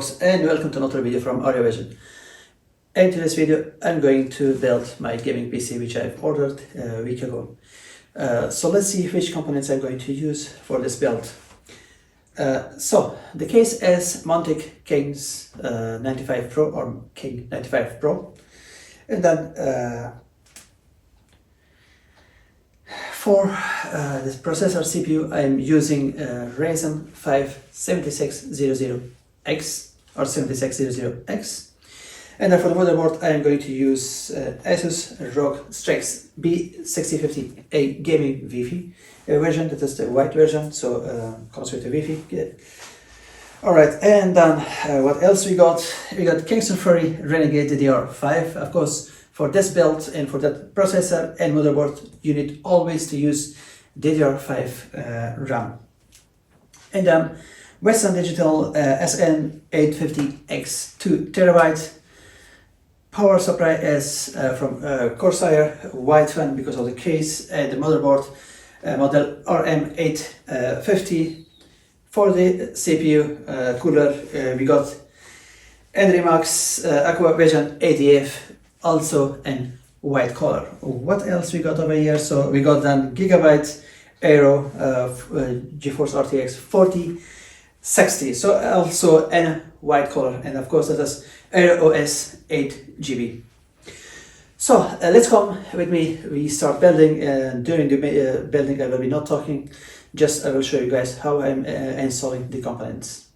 folks, and welcome to another video from AriaVision. In today's video I'm going to build my gaming PC, which I've ordered a week ago. So let's see which components I'm going to use for this build. So the case is Montic King's 95 Pro or King 95 Pro, and then for this processor CPU I'm using Ryzen 5 7600X or 7600X, and then for the motherboard I am going to use Asus ROG Strix B6050A gaming Wi-Fi version. That is the white version, so comes with the Wi-Fi. Yeah. Alright, and then what else we got? We got Kingston Fury Renegade DDR5. Of course, for this build and for that processor and motherboard, you need always to use DDR5 RAM. And then Western Digital SN850X 2TB. Power supply is from Corsair, white fan because of the case, and the motherboard model RM850. For the CPU cooler, we got Enrimax AquaVision ADF, also in white color. What else we got over here? So we got then Gigabyte Aero GeForce RTX 4060, so also in white color, and of course that is Aero OS 8GB. So let's come with me. We start building, and during the building I will be not talking, just I will show you guys how I'm installing the components.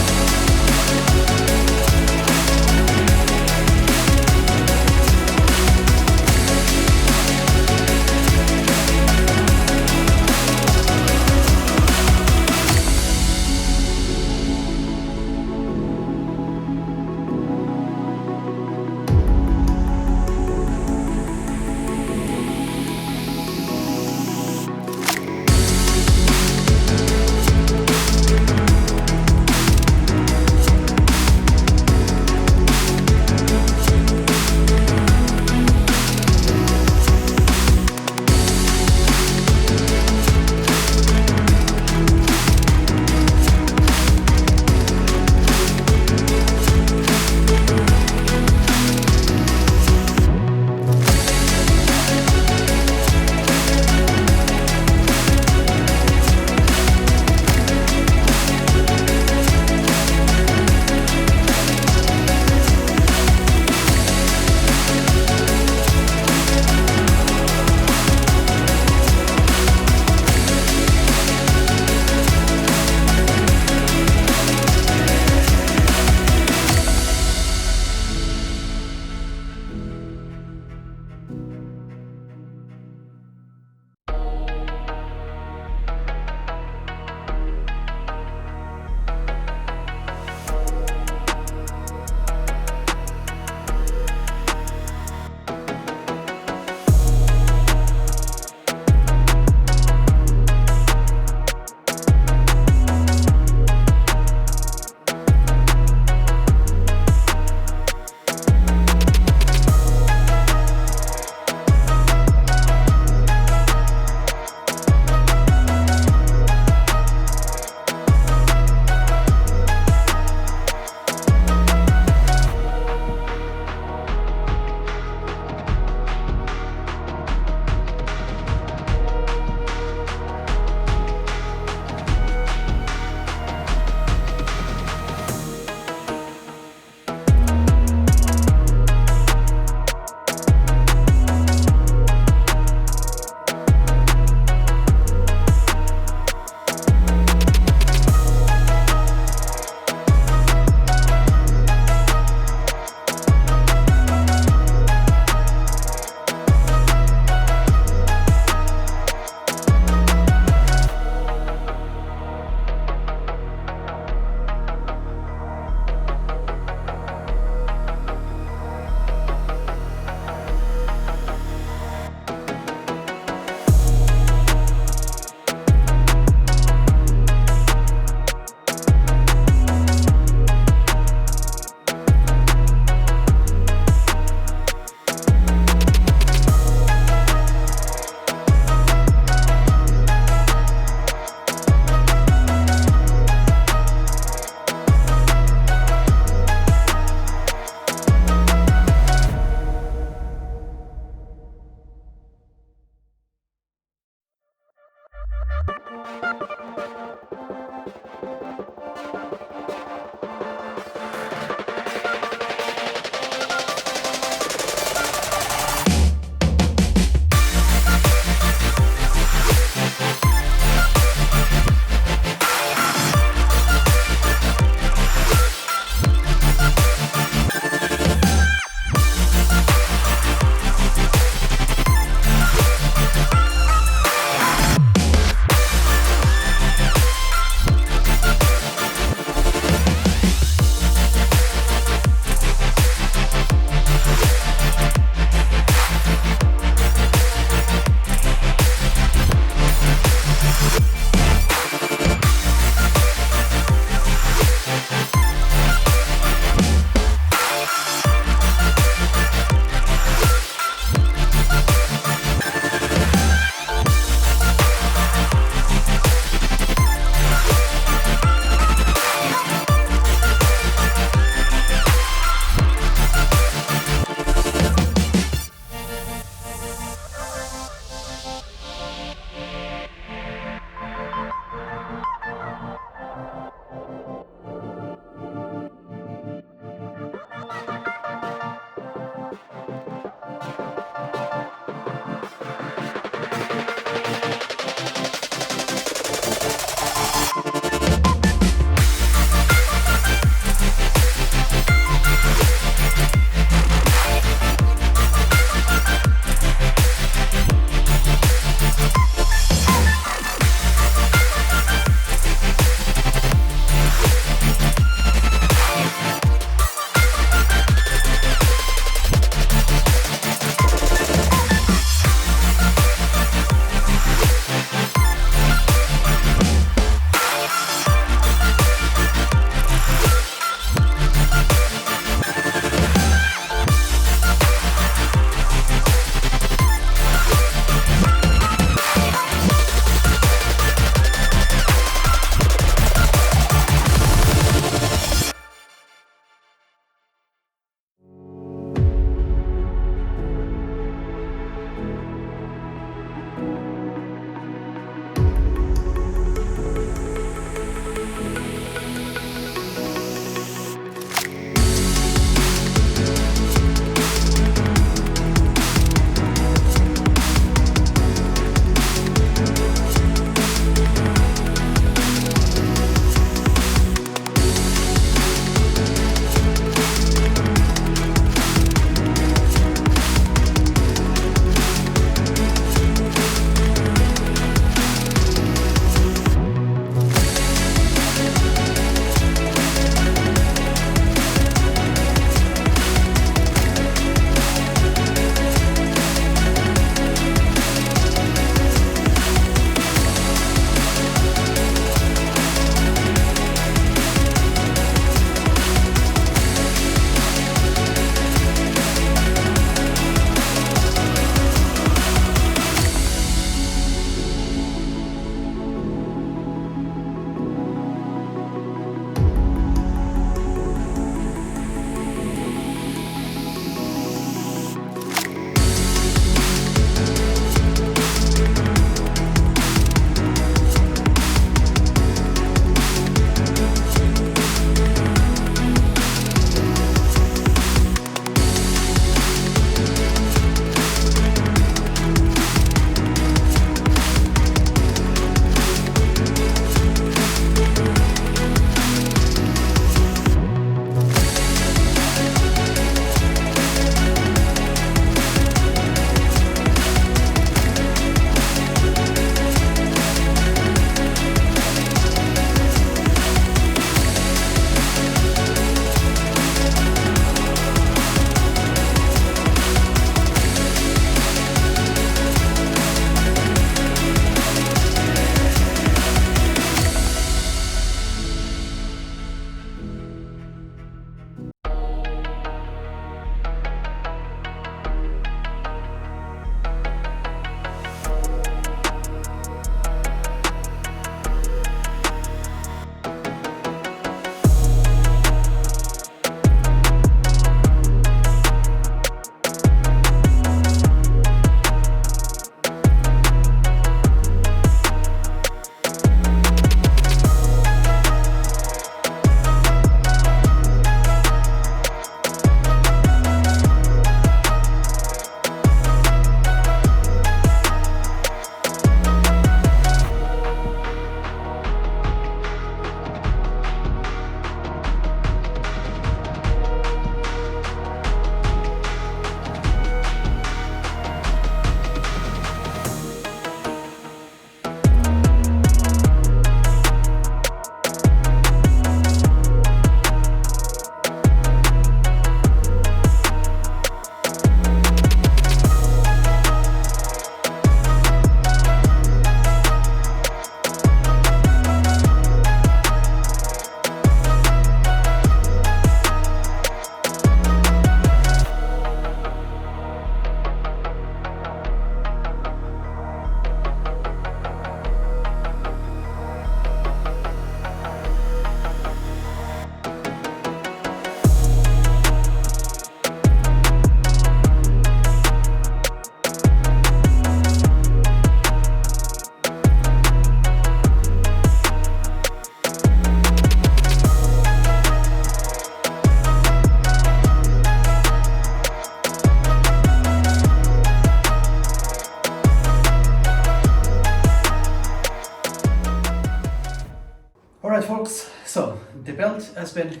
has been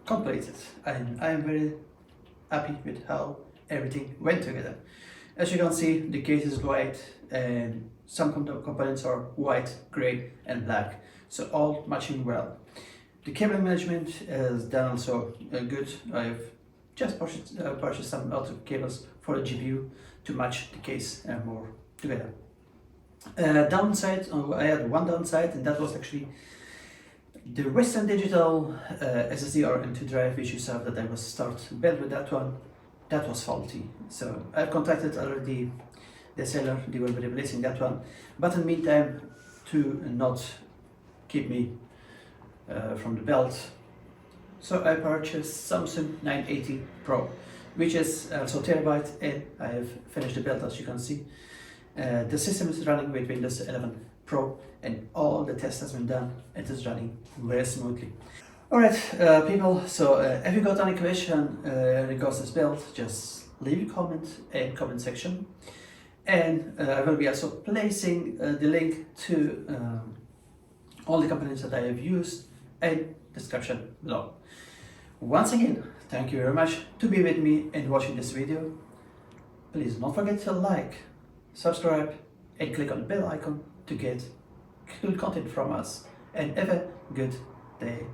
completed, and I am very happy with how everything went together. As you can see, the case is white and some components are white, gray and black, so all matching well. The cable management is done also good. I've just purchased some other cables for the GPU to match the case more together. Downside, I had one downside, and that was actually the Western Digital SSD or M2 drive which you saw that I was start to build with that one. That was faulty, so I've contacted already the seller. They will be replacing that one, but in the meantime, to not keep me from the belt, so I purchased Samsung 980 Pro, which is also terabyte, and I have finished the build. As you can see, the system is running with Windows 11 Pro, and all the tests has been done. It is running very smoothly. Alright, people, so if you got any question regards this build, just leave a comment in comment section, and I will be also placing the link to all the components that I have used in description below. Once again, thank you very much to be with me and watching this video. Please don't forget to like, subscribe and click on the bell icon to get cool content from us, and have a good day.